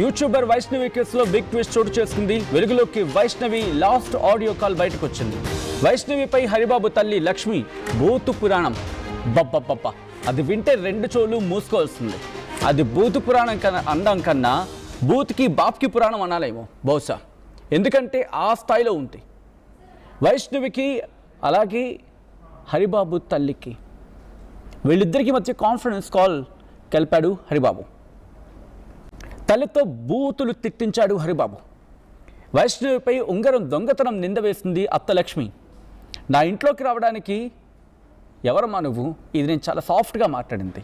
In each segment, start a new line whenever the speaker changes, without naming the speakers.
YouTuber Vaishnavi కేసులో big twist చోటు చేసుకుంది. వెలుగులోకి వైష్ణవి లాస్ట్ ఆడియో కాల్ బయటకు వచ్చింది. వైష్ణవిపై హరిబాబు తల్లి లక్ష్మి బూతు పురాణం. బబ్బబ్బబ్బ, అది వింటే రెండు చెవులు మూసుకోవాల్సింది. అది బూతు పురాణం అనడం కన్నా బూత్కి బాప్కి పురాణం అనాలేమో బహుశా. ఎందుకంటే ఆ స్థాయిలో ఉంది. వైష్ణవికి అలాగే హరిబాబు తల్లికి వీళ్ళిద్దరికీ మధ్య కాన్ఫరెన్స్ కాల్ కలిపాడు హరిబాబు. తల్లితో బూతులు తిట్టించాడు హరిబాబు. వైష్ణవిపై ఉంగరం దొంగతనం నింద వేసింది అత్త లక్ష్మి. నా ఇంట్లోకి రావడానికి ఎవరమ్మా నువ్వు? ఇది నేను చాలా సాఫ్ట్గా మాట్లాడింది.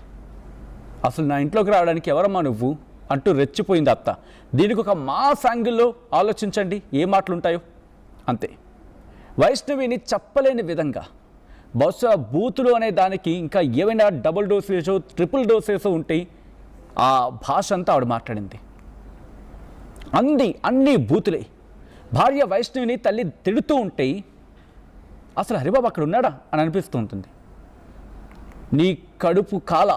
అసలు నా ఇంట్లోకి రావడానికి ఎవరమ్మా నువ్వు అంటూ రెచ్చిపోయింది అత్త. దీనికి ఒక మాస్ యాంగిల్లో ఆలోచించండి ఏ మాటలు ఉంటాయో. అంతే. వైష్ణవిని చెప్పలేని విధంగా, బహుశా బూతులు అనే దానికి ఇంకా ఏమైనా డబుల్ డోసేజో ట్రిపుల్ డోసేజో ఉంటే ఆ భాష అంతా ఆవిడ మాట్లాడింది. అన్నీ బూతులే. భార్య వైష్ణవిని తల్లి తిడుతూ ఉంటే అసలు హరిబాబు అక్కడ ఉన్నాడా అని అనిపిస్తూ ఉంటుంది. నీ కడుపు కాల,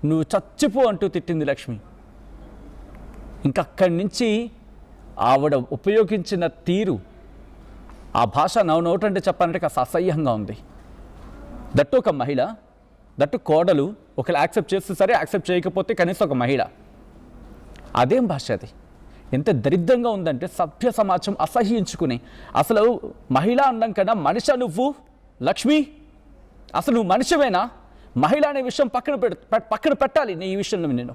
నువ్వు చచ్చిపో అంటూ తిట్టింది లక్ష్మి. ఇంకక్కడి నుంచి ఆవిడ ఉపయోగించిన తీరు, ఆ భాష నోటంటే చెప్పాలంటే కాస్త అసహ్యంగా ఉంది. దట్టు ఒక మహిళ, దట్టు కోడలు. ఒకవేళ యాక్సెప్ట్ చేస్తే సరే, యాక్సెప్ట్ చేయకపోతే కనీసం ఒక మహిళ. అదేం భాష అది? ఎంత దరిద్రంగా ఉందంటే సభ్య సమాజం అసహ్యించుకుని, అసలు మహిళ అనడం కన్నా మనిషి నువ్వు లక్ష్మి, అసలు నువ్వు మనిషివేనా? మహిళ అనే విషయం పక్కన పెట్టాలి. నీ ఈ విషయంలో నేను